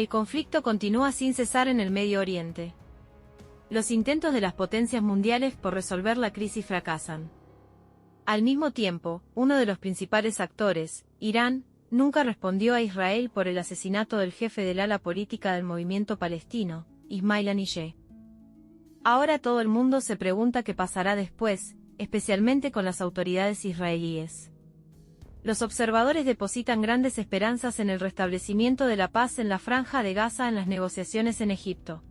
El conflicto continúa sin cesar en el Medio Oriente. Los intentos de las potencias mundiales por resolver la crisis fracasan. Al mismo tiempo, uno de los principales actores, Irán, nunca respondió a Israel por el asesinato del jefe del ala política del movimiento palestino, Ismail Haniyeh. Ahora todo el mundo se pregunta qué pasará después, especialmente con las autoridades israelíes. Los observadores depositan grandes esperanzas en el restablecimiento de la paz en la Franja de Gaza en las negociaciones en Egipto.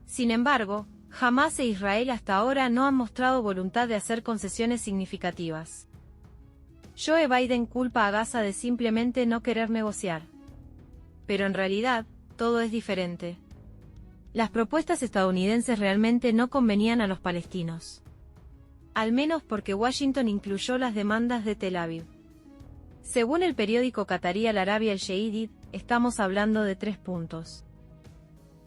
Sin embargo, Hamás e Israel hasta ahora no han mostrado voluntad de hacer concesiones significativas. Joe Biden culpa a Gaza de simplemente no querer negociar. Pero en realidad, todo es diferente. Las propuestas estadounidenses realmente no convenían a los palestinos. Al menos porque Washington incluyó las demandas de Tel Aviv. Según el periódico catarí Al Arabi Al-Sheidid, estamos hablando de 3 puntos.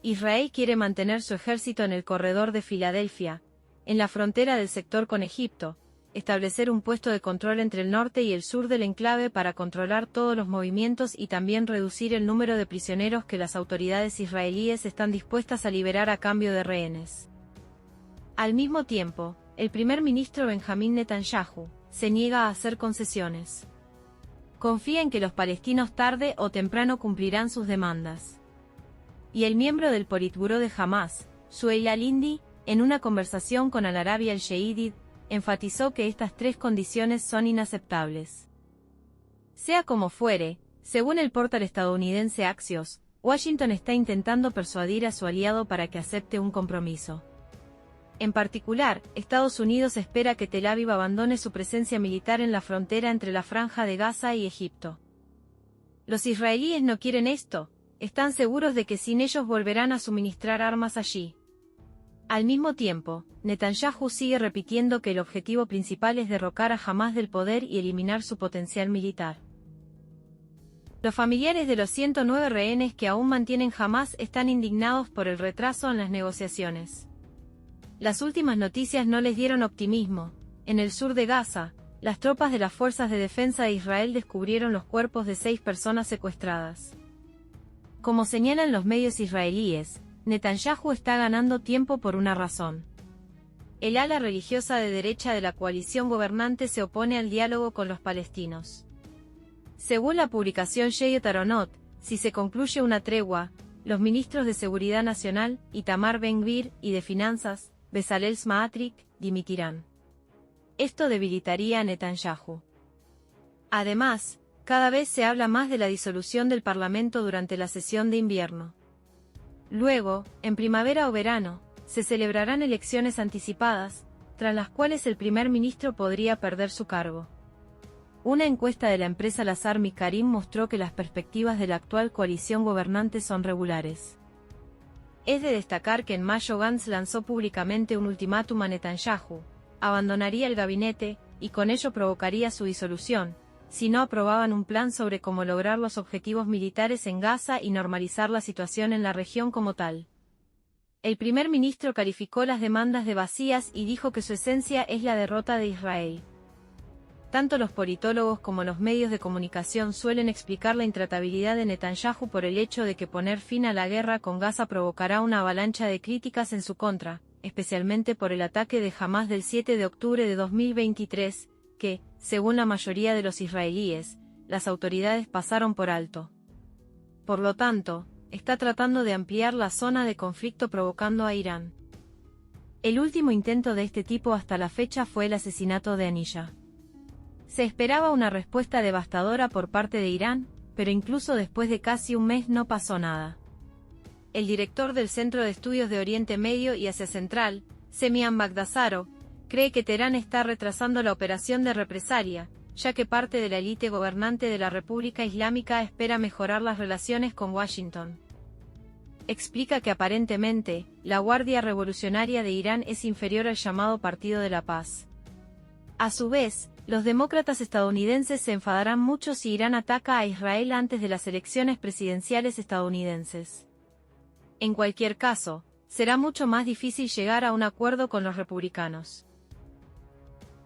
Israel quiere mantener su ejército en el corredor de Filadelfia, en la frontera del sector con Egipto, establecer un puesto de control entre el norte y el sur del enclave para controlar todos los movimientos y también reducir el número de prisioneros que las autoridades israelíes están dispuestas a liberar a cambio de rehenes. Al mismo tiempo, el primer ministro Benjamín Netanyahu se niega a hacer concesiones. Confía en que los palestinos tarde o temprano cumplirán sus demandas. Y el miembro del Politburó de Hamás, Suheil al-Hindi, en una conversación con Al Arabi Al-Sheidid, enfatizó que estas 3 condiciones son inaceptables. Sea como fuere, según el portal estadounidense Axios, Washington está intentando persuadir a su aliado para que acepte un compromiso. En particular, Estados Unidos espera que Tel Aviv abandone su presencia militar en la frontera entre la Franja de Gaza y Egipto. Los israelíes no quieren esto, están seguros de que sin ellos volverán a suministrar armas allí. Al mismo tiempo, Netanyahu sigue repitiendo que el objetivo principal es derrocar a Hamás del poder y eliminar su potencial militar. Los familiares de los 109 rehenes que aún mantienen Hamás están indignados por el retraso en las negociaciones. Las últimas noticias no les dieron optimismo. En el sur de Gaza, las tropas de las Fuerzas de Defensa de Israel descubrieron los cuerpos de 6 personas secuestradas. Como señalan los medios israelíes, Netanyahu está ganando tiempo por una razón. El ala religiosa de derecha de la coalición gobernante se opone al diálogo con los palestinos. Según la publicación Yediot Aharonot, si se concluye una tregua, los ministros de Seguridad Nacional, Itamar Ben-Gvir, y de Finanzas, Bezalel Smotrich, dimitirán. Esto debilitaría a Netanyahu. Además, cada vez se habla más de la disolución del Parlamento durante la sesión de invierno. Luego, en primavera o verano, se celebrarán elecciones anticipadas, tras las cuales el primer ministro podría perder su cargo. Una encuesta de la empresa Lazar Mikarim mostró que las perspectivas de la actual coalición gobernante son regulares. Es de destacar que en mayo Gantz lanzó públicamente un ultimátum a Netanyahu: abandonaría el gabinete, y con ello provocaría su disolución, si no aprobaban un plan sobre cómo lograr los objetivos militares en Gaza y normalizar la situación en la región como tal. El primer ministro calificó las demandas de vacías y dijo que su esencia es la derrota de Israel. Tanto los politólogos como los medios de comunicación suelen explicar la intratabilidad de Netanyahu por el hecho de que poner fin a la guerra con Gaza provocará una avalancha de críticas en su contra, especialmente por el ataque de Hamás del 7 de octubre de 2023, que, según la mayoría de los israelíes, las autoridades pasaron por alto. Por lo tanto, está tratando de ampliar la zona de conflicto provocando a Irán. El último intento de este tipo hasta la fecha fue el asesinato de Haniyeh. Se esperaba una respuesta devastadora por parte de Irán, pero incluso después de casi un mes no pasó nada. El director del Centro de Estudios de Oriente Medio y Asia Central, Semian Bagdasaro, cree que Teherán está retrasando la operación de represalia, ya que parte de la élite gobernante de la República Islámica espera mejorar las relaciones con Washington. Explica que aparentemente, la Guardia Revolucionaria de Irán es inferior al llamado Partido de la Paz. A su vez, los demócratas estadounidenses se enfadarán mucho si Irán ataca a Israel antes de las elecciones presidenciales estadounidenses. En cualquier caso, será mucho más difícil llegar a un acuerdo con los republicanos.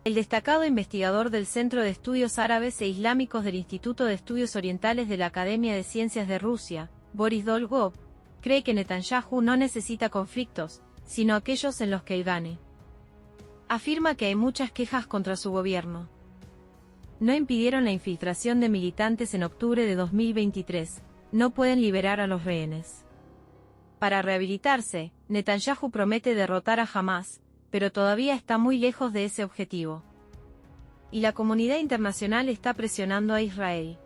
El destacado investigador del Centro de Estudios Árabes e Islámicos del Instituto de Estudios Orientales de la Academia de Ciencias de Rusia, Boris Dolgov, cree que Netanyahu no necesita conflictos, sino aquellos en los que él gane. Afirma que hay muchas quejas contra su gobierno. No impidieron la infiltración de militantes en octubre de 2023, no pueden liberar a los rehenes. Para rehabilitarse, Netanyahu promete derrotar a Hamás, pero todavía está muy lejos de ese objetivo. Y la comunidad internacional está presionando a Israel.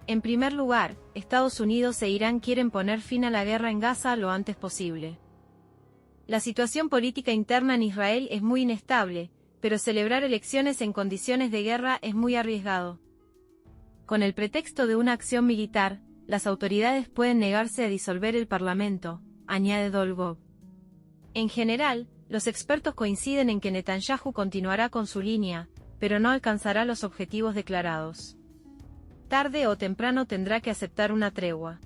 En primer lugar, Estados Unidos e Irán quieren poner fin a la guerra en Gaza lo antes posible. La situación política interna en Israel es muy inestable, pero celebrar elecciones en condiciones de guerra es muy arriesgado. Con el pretexto de una acción militar, las autoridades pueden negarse a disolver el Parlamento, añade Dolgov. En general, los expertos coinciden en que Netanyahu continuará con su línea, pero no alcanzará los objetivos declarados. Tarde o temprano tendrá que aceptar una tregua.